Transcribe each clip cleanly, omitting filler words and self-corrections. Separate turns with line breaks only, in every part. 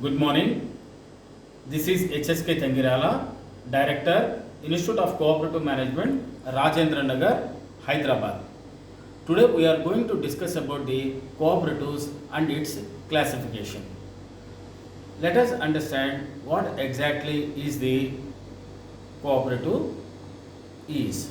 Good morning. This is HSK Tangirala, Director, Institute of Cooperative Management, Rajendra Nagar, Hyderabad. Today we are going to discuss about the cooperatives and its classification. Let us understand what exactly is the cooperative is.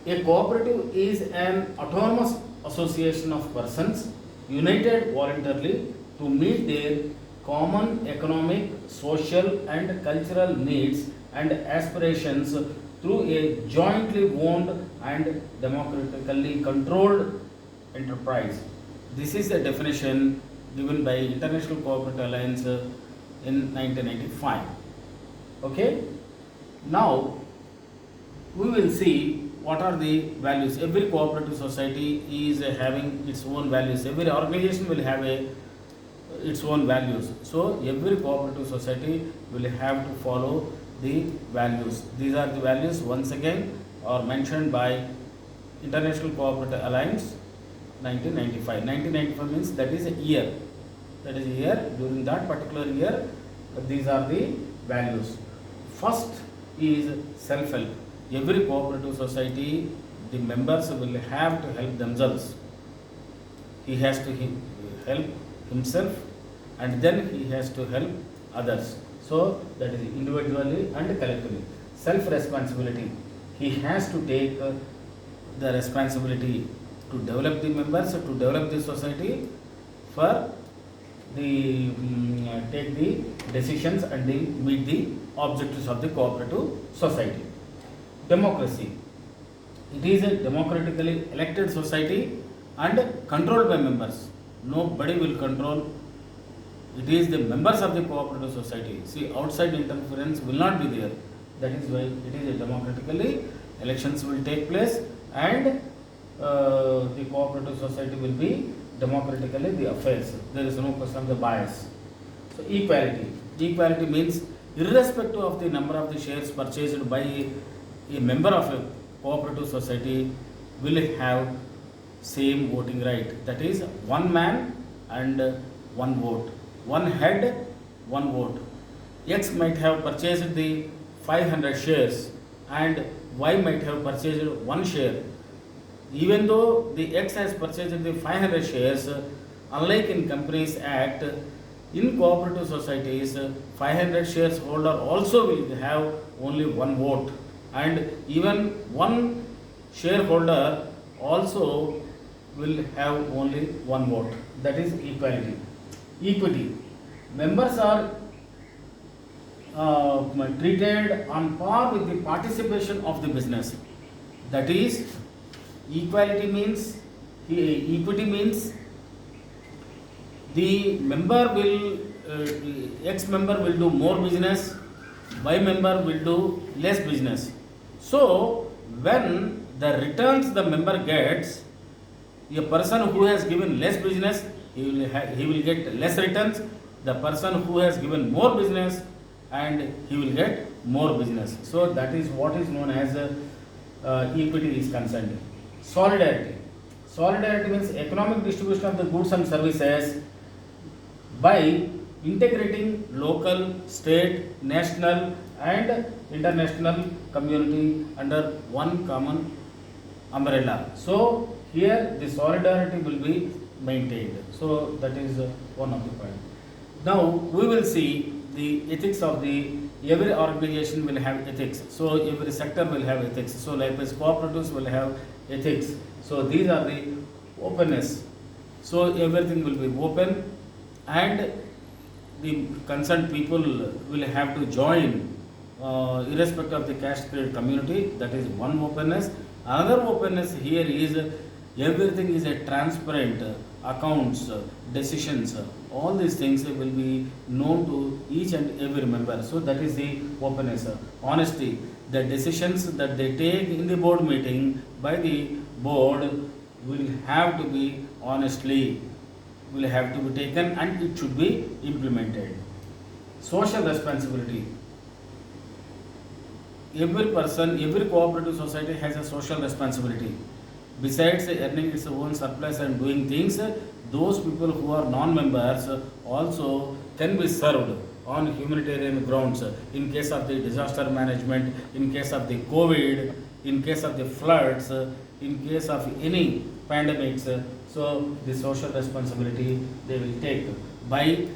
A cooperative is an autonomous association of persons united voluntarily to meet their common economic, social, and cultural needs and aspirations through a jointly owned and democratically controlled enterprise. This is the definition given by International Cooperative Alliance in 1995. Okay? Now, we will see what are the values. Every cooperative society is having its own values. Every organization will have its own values. So every cooperative society will have to follow the values. These are the values once again are mentioned by International Cooperative Alliance 1995. 1995 means that is a year. That is a year. During that particular year, these are the values. First is self-help. Every cooperative society, the members will have to help themselves. He has to help himself and then he has to help others. So that is individually and collectively. Self-responsibility. He has to take the responsibility to develop the members, to develop the society, for the take the decisions and meet the objectives of the cooperative society. Democracy. It is a democratically elected society and controlled by members. Nobody will control. It is the members of the cooperative society. See, outside interference will not be there. That is why it is a democratically, elections will take place and the cooperative society will be democratically the affairs. There is no question of the bias. So, equality. Equality means irrespective of the number of the shares purchased by a member of a cooperative society will have same voting right. That is one man and one vote. One head, one vote. X might have purchased the 500 shares and Y might have purchased one share. Even though the X has purchased the 500 shares, unlike in Companies Act, in cooperative societies, 500 shares holder also will have only one vote. And even one shareholder also will have only one vote. That is equality. Equity. Members are treated on par with the participation of the business. That is, equality means, equity means the member will, X member will do more business, Y member will do less business. So, when the returns the member gets, a person who has given less business, he will get less returns. The person who has given more business, and he will get more business. So, that is what is known as equity is concerned. Solidarity. Solidarity means economic distribution of the goods and services by integrating local, state, national and international community under one common umbrella. So, here the solidarity will be maintained. So, that is one of the points. Now, we will see the ethics of every organization will have ethics. So, every sector will have ethics. So, likewise cooperatives will have ethics. So, these are the openness. So, everything will be open and the concerned people will have to join irrespective of the caste creed community. That is one openness. Another openness here is everything is a transparent, accounts, decisions, all these things will be known to each and every member. So that is the openness. Honesty. The decisions that they take in the board meeting by the board will have to be honestly, will have to be taken and it should be implemented. Social responsibility. Every person, every cooperative society has a social responsibility. Besides earning its own surplus and doing things, those people who are non-members also can be served on humanitarian grounds in case of the disaster management, in case of the COVID, in case of the floods, in case of any pandemics. So the social responsibility they will take by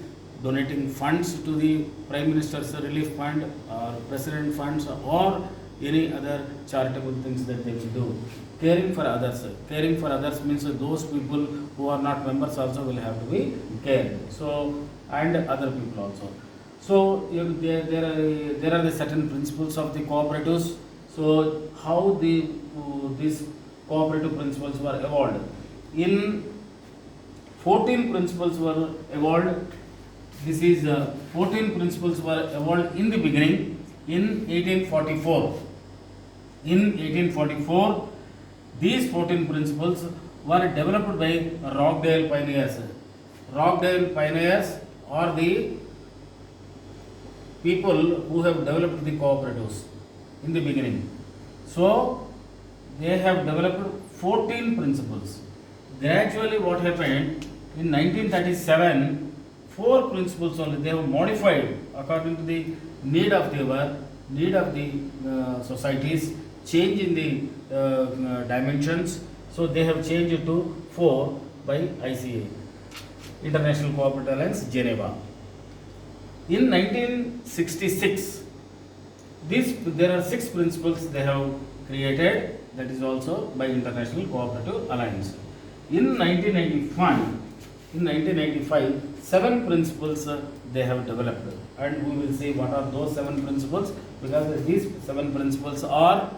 donating funds to the Prime Minister's Relief Fund or President funds or any other charitable things that they will do. Caring for others. Caring for others means those people who are not members also will have to be cared. So, and other people also. So, there are the certain principles of the cooperatives. So, how these cooperative principles were evolved. In 14 principles were evolved. This is 14 principles were evolved in the beginning in 1844. In 1844, these 14 principles were developed by Rockdale pioneers. Rockdale pioneers are the people who have developed the cooperatives in the beginning. So, they have developed 14 principles. Gradually, what happened in 1937, 4 principles only they have modified according to the need of the societies, change in the dimensions. So they have changed it to 4 by ICA, International Cooperative Alliance, Geneva. In 1966, there are 6 principles they have created, that is also by International Cooperative Alliance. In 1995, 7 principles they have developed, and we will see what are those 7 principles, because these 7 principles are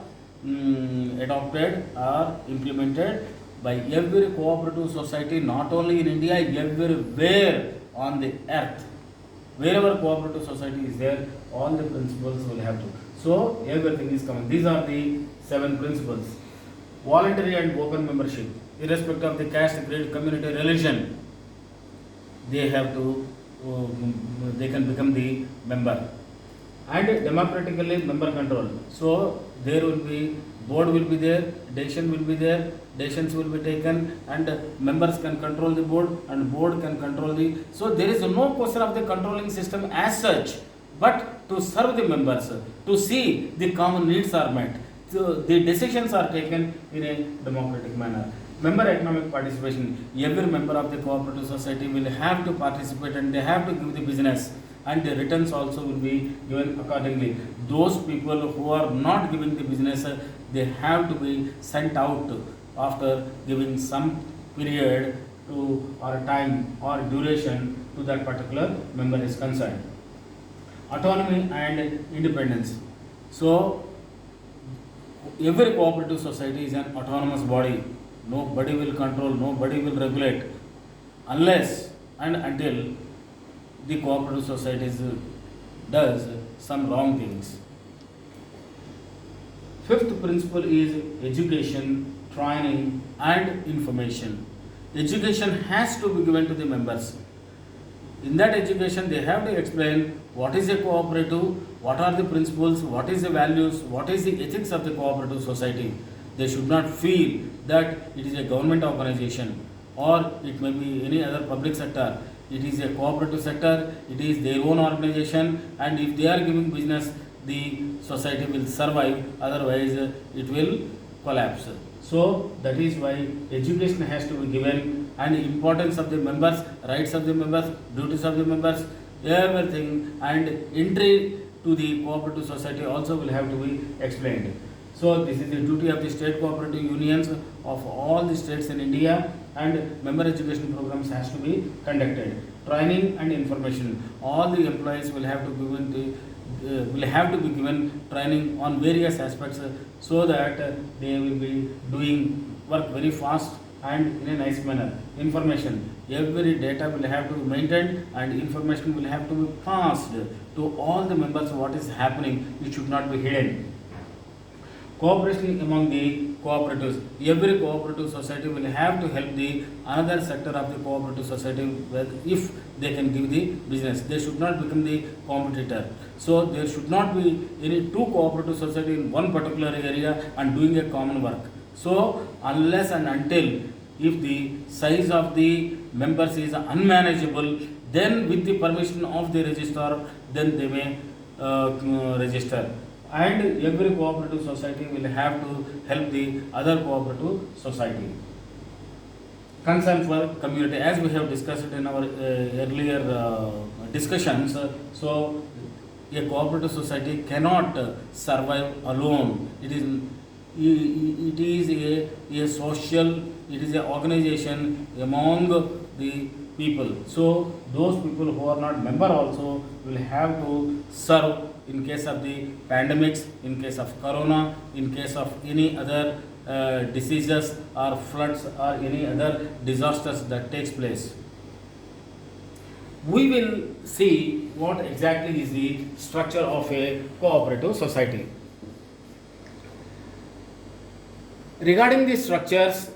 adopted or implemented by every cooperative society, not only in India, everywhere on the earth. Wherever cooperative society is there, all the principles will have to. So everything is coming. These are the 7 principles. Voluntary and open membership, irrespective of the caste, creed, community, religion, they have to, they can become the member. And democratically member control. So there will be, board will be there, decision will be there, decisions will be taken, and members can control the board and board can control the. So there is no question of the controlling system as such, but to serve the members, to see the common needs are met, so the decisions are taken in a democratic manner. Member economic participation, every member of the cooperative society will have to participate and they have to give the business, and the returns also will be given accordingly. Those people who are not giving the business, they have to be sent out after giving some period to or time or duration to that particular member is concerned. Autonomy and independence. So every cooperative society is an autonomous body. Nobody will control, nobody will regulate unless and until the cooperative societies does some wrong things. 5th principle is education, training and information. Education has to be given to the members. In that education, they have to explain what is a cooperative, what are the principles, what is the values, what is the ethics of the cooperative society. They should not feel that it is a government organization or it may be any other public sector. It is a cooperative sector, it is their own organization, and if they are giving business, the society will survive, otherwise it will collapse. So that is why education has to be given, and importance of the members, rights of the members, duties of the members, everything, and entry to the cooperative society also will have to be explained. So this is the duty of the state cooperative unions of all the states in India, and member education programs has to be conducted. Training and information. All the employees will have to be given training on various aspects so that they will be doing work very fast and in a nice manner. Information. Every data will have to be maintained and information will have to be passed to all the members what is happening. It should not be hidden. Cooperation among the cooperatives. Every cooperative society will have to help the another sector of the cooperative society if they can give the business. They should not become the competitor. So there should not be any 2 cooperative society in one particular area and doing a common work. So unless and until If the size of the members is unmanageable, then with the permission of the registrar, then they may register. And every cooperative society will have to help the other cooperative society. Concern for community, as we have discussed in our earlier discussions, so a cooperative society cannot survive alone. It is a social, it is an organization among the people. So those people who are not member also will have to serve in case of the pandemics, in case of corona, in case of any other diseases or floods or any other disasters that takes place. We will see what exactly is the structure of a cooperative society. Regarding the structures,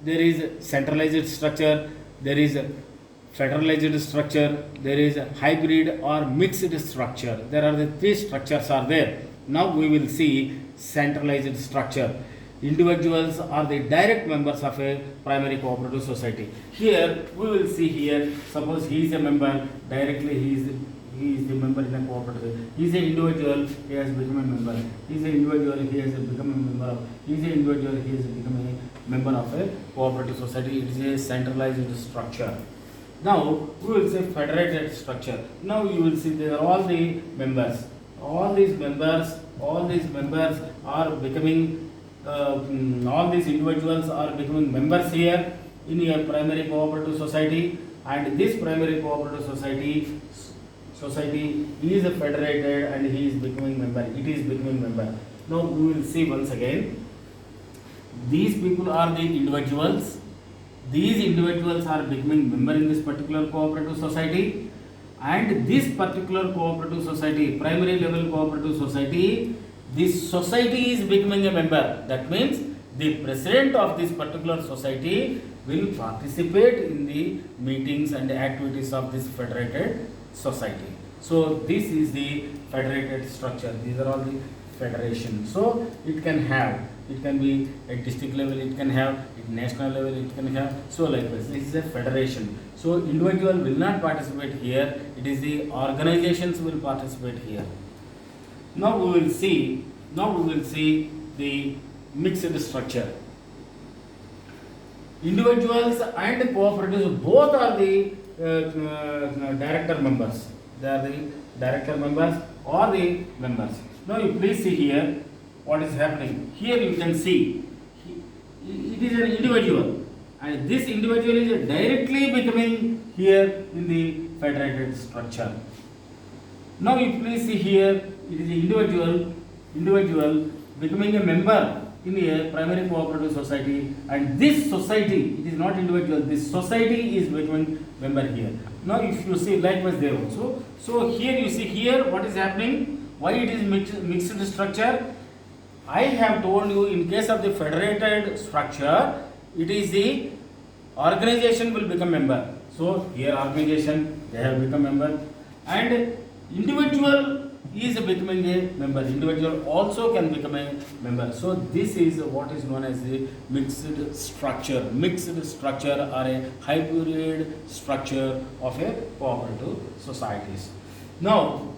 there is centralized structure, there is federalized structure, there is hybrid or mixed structure. There are the three structures are there. Now we will see centralized structure. Individuals are the direct members of a primary cooperative society. Here we will see here, suppose he is a member, directly he is the member in a cooperative. He is an individual, he has become a member. He is an individual, he has become a member. He is an individual, he has become a member of a cooperative society. It is a centralized structure. Now we will say federated structure. Now you will see there are all the members. All these members are becoming all these individuals are becoming members here in a primary cooperative society, and this primary cooperative society is federated and he is becoming member. It is becoming member. Now we will see once again. These people are the individuals. These individuals are becoming member in this particular cooperative society, and this particular cooperative society, primary level cooperative society, this society is becoming a member. That means the president of this particular society will participate in the meetings and the activities of this federated society. So this is the federated structure. These are all the federation. So it can be at district level, it can have at national level, it can have, so likewise this is a federation. So individual will not participate here, it is the organizations will participate here. Now we will see the mixed structure. Individuals and cooperatives both are the director members. They are the director members or the members. Now you please see here what is happening. Here you can see it is an individual, and this individual is directly becoming here in the federated structure. Now you please see here, it is an individual becoming a member in a primary cooperative society, and this society, it is not individual, this society is becoming member here. Now if you see likewise there also, so here you see here what is happening, why it is mixed structure. I have told you in case of the federated structure, it is the organization will become member. So here organization, they have become member, and individual is becoming a member. Individual also can become a member. So this is what is known as the mixed structure. Mixed structure or a hybrid structure of a cooperative societies. Now,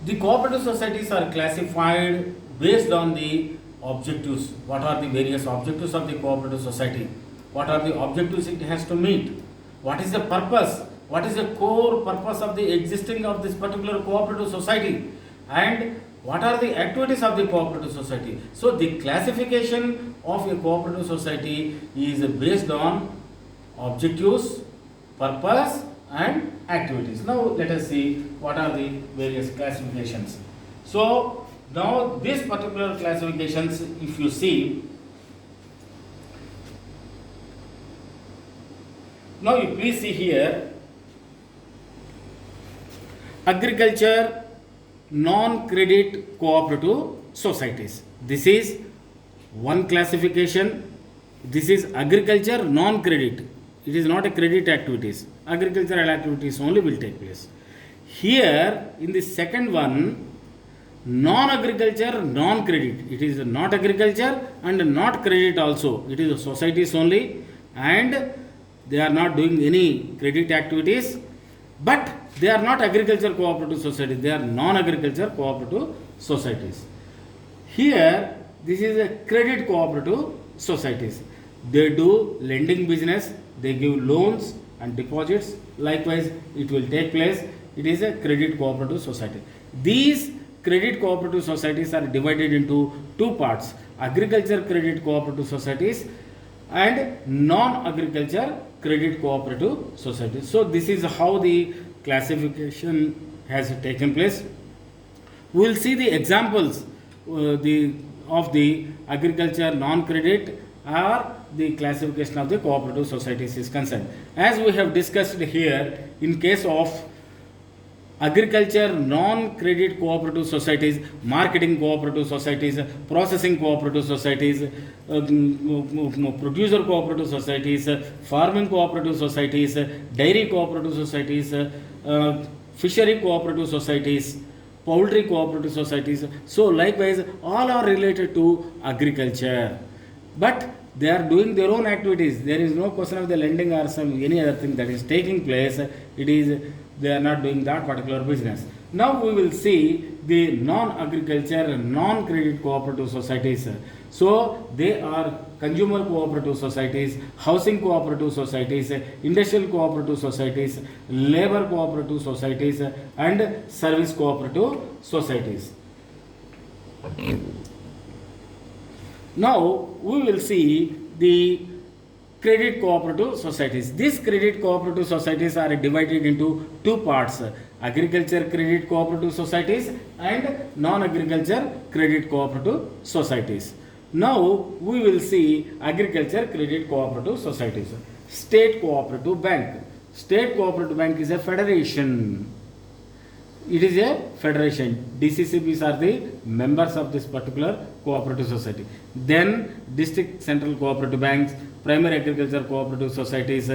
the cooperative societies are classified based on the objectives. What are the various objectives of the cooperative society? What are the objectives it has to meet? What is the purpose? What is the core purpose of the existing of this particular cooperative society? And what are the activities of the cooperative society? So the classification of a cooperative society is based on objectives, purpose and activities. Now let us see what are the various classifications. So now these particular classifications, if you see, now you please see here, agriculture non-credit cooperative societies. This is one classification. This is agriculture non-credit. It is not a credit activities. Agricultural activities only will take place. Here in the second one, Non-agriculture, non-credit. It is not agriculture and not credit also. It is societies only, and they are not doing any credit activities. But they are not agriculture cooperative societies. They are non-agriculture cooperative societies. Here, this is a credit cooperative societies. They do lending business. They give loans and deposits. Likewise, it will take place. It is a credit cooperative society. These credit cooperative societies are divided into two parts: agriculture credit cooperative societies and non-agriculture credit cooperative societies. So this is how the classification has taken place. We will see the examples of the agriculture non-credit or the classification of the cooperative societies is concerned. As we have discussed here, in case of agriculture non-credit cooperative societies, marketing cooperative societies, processing cooperative societies, producer cooperative societies, farming cooperative societies, dairy cooperative societies, fishery cooperative societies, poultry cooperative societies. So likewise, all are related to agriculture, but they are doing their own activities. There is no question of the lending or some any other thing that is taking place. It is they are not doing that particular business. Now we will see the non-agriculture, non-credit cooperative societies. So they are consumer cooperative societies, housing cooperative societies, industrial cooperative societies, labor cooperative societies, and service cooperative societies. Now we will see the credit cooperative societies. These credit cooperative societies are divided into two parts: agriculture credit cooperative societies and non-agriculture credit cooperative societies. Now we will see agriculture credit cooperative societies. State cooperative bank. State cooperative bank is a federation. It is a federation. DCCBs are the members of this particular cooperative society. Then district central cooperative banks, primary agriculture cooperative societies,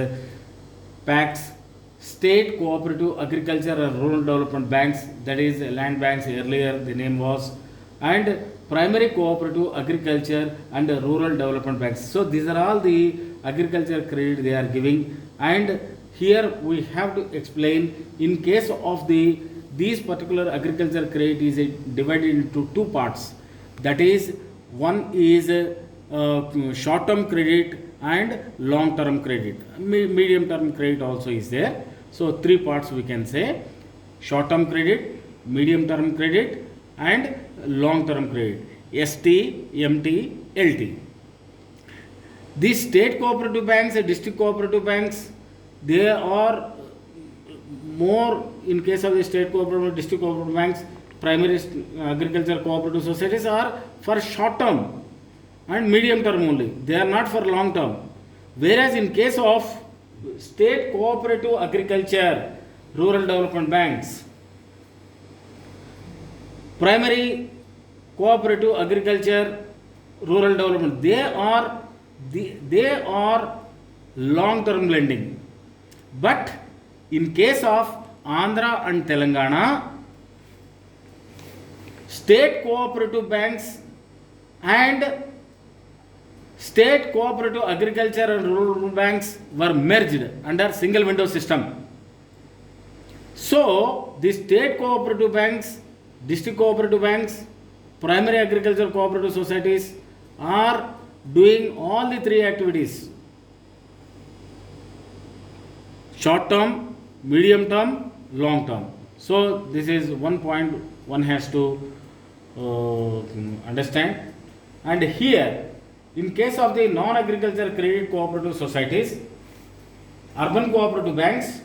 PACs, state cooperative agriculture and rural development banks, that is land banks earlier the name was, and primary cooperative agriculture and rural development banks. So these are all the agriculture credit they are giving, and here we have to explain in case of these particular agriculture credit is divided into two parts. That is, one is short term credit and long term credit. Medium term credit also is there. So three parts we can say: short term credit, medium term credit, and long term credit. ST, MT, LT. These state cooperative banks and district cooperative banks, they are more in case of the state cooperative, district cooperative banks, primary agriculture cooperative societies are for short term and medium term only. They are not for long term. Whereas in case of state cooperative agriculture, rural development banks, primary cooperative agriculture, rural development, they are long term lending. But in case of Andhra and Telangana, state cooperative banks and state cooperative agriculture and rural banks were merged under single window system. So the state cooperative banks, district cooperative banks, primary agriculture cooperative societies are doing all the three activities: short term, medium term, long term. So this is one point one has to understand. And here, in case of the non-agriculture credit cooperative societies, urban cooperative banks,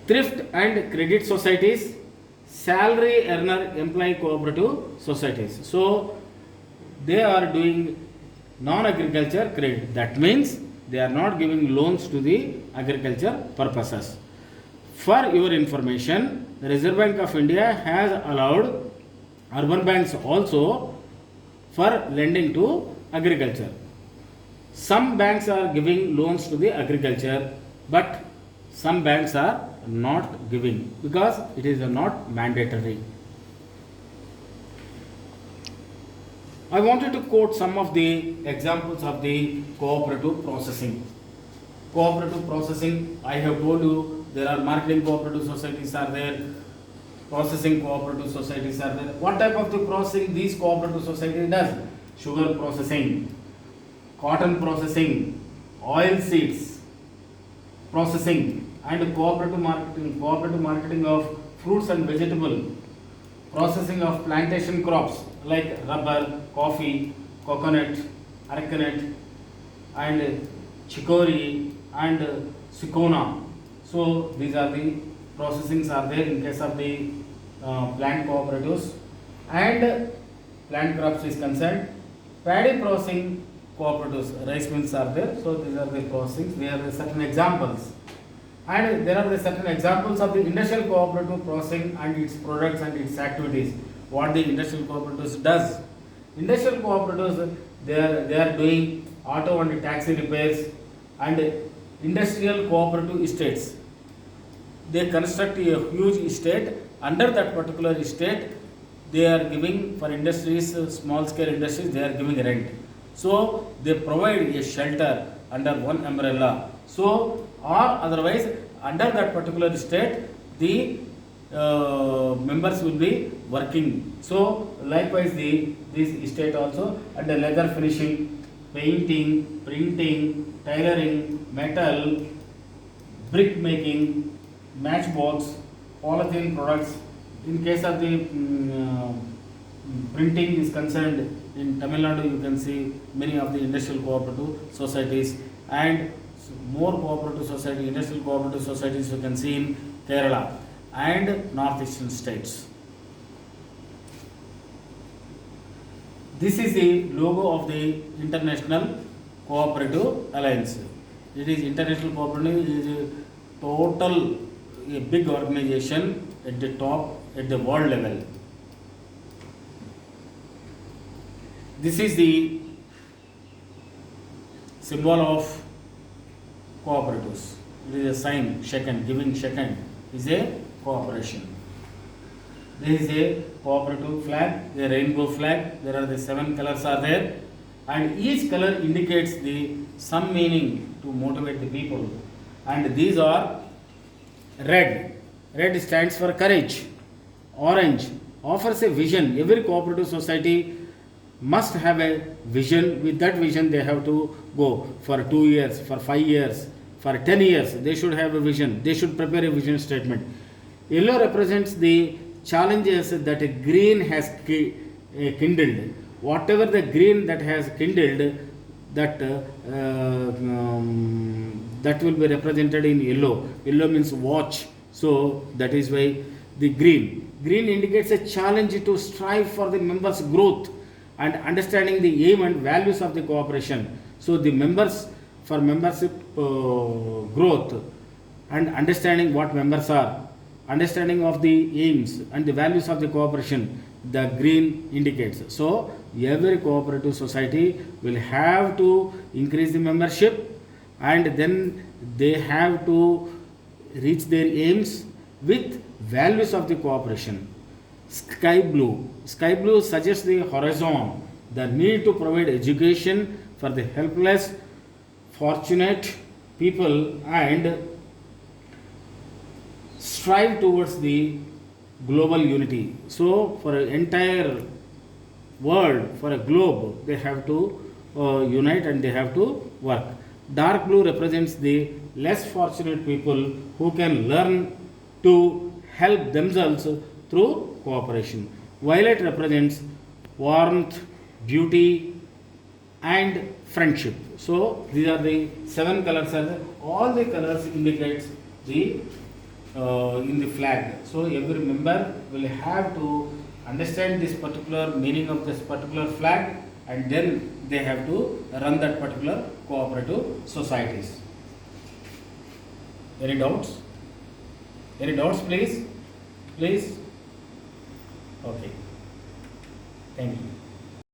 thrift and credit societies, salary earner employee cooperative societies. So they are doing non-agriculture credit. That means they are not giving loans to the agriculture purposes. For your information, the Reserve Bank of India has allowed urban banks also for lending to agriculture. Some banks are giving loans to the agriculture, but some banks are not giving because it is not mandatory. I wanted to quote some of the examples of the cooperative processing. Cooperative processing, I have told you there are marketing cooperative societies are there, processing cooperative societies are there. What type of the processing these cooperative society does? Sugar processing, cotton processing, oil seeds processing, and cooperative marketing of fruits and vegetable, processing of plantation crops like rubber, coffee, coconut, arecanut, and chicory and sicona. So these are the processings are there in case of the plant cooperatives. And plant crops is concerned, paddy processing cooperatives, rice mills are there. So these are the processings. There are certain examples, and there are the certain examples of the industrial cooperative processing and its products and its activities. What the industrial cooperatives does? Industrial cooperatives, they are doing auto and taxi repairs and industrial cooperative estates. They construct a huge estate. Under that particular estate, they are giving for industries, small scale industries, they are giving rent. So they provide a shelter under one umbrella. So or otherwise under that particular estate, the members will be working. So likewise this estate also, and the leather finishing, painting, printing, tailoring, metal, brick making, matchbox, polythene products. In case of the printing is concerned, in Tamil Nadu you can see many of the industrial cooperative societies, and more cooperative society, industrial cooperative societies you can see in Kerala and northeastern states. This is the logo of the International Cooperative Alliance. It is International Cooperative, it is a total a big organization at the top, at the world level. This is the symbol of cooperatives. It is a sign, second, giving second is a cooperation. This is a cooperative flag, a rainbow flag. There are the 7 colors are there, and each color indicates the some meaning to motivate the people. And these are red. Red stands for courage. Orange offers a vision. Every cooperative society must have a vision. With that vision, they have to go for 2 years, for 5 years, for 10 years. They should have a vision. They should prepare a vision statement. Yellow represents the challenges that a green has kindled. Whatever the green that has kindled, that that will be represented in yellow. Yellow means watch. So that is why the green. Green indicates a challenge to strive for the members' growth and understanding the aim and values of the cooperation. So the members, for membership growth and understanding what members are, understanding of the aims and the values of the cooperation, the green indicates. So every cooperative society will have to increase the membership, and then they have to reach their aims with values of the cooperation. Sky blue. Sky blue suggests the horizon, the need to provide education for the helpless, fortunate people, and strive towards the global unity. So for an entire world, for a globe, they have to unite and they have to work. Dark blue represents the less fortunate people who can learn to help themselves through cooperation. Violet represents warmth, beauty, and friendship. So these are the 7 colors. All the colors indicates the in the flag. So every member will have to understand this particular meaning of this particular flag, and then they have to run that particular cooperative societies. Any doubts? Any doubts, please? Please? Okay. Thank you.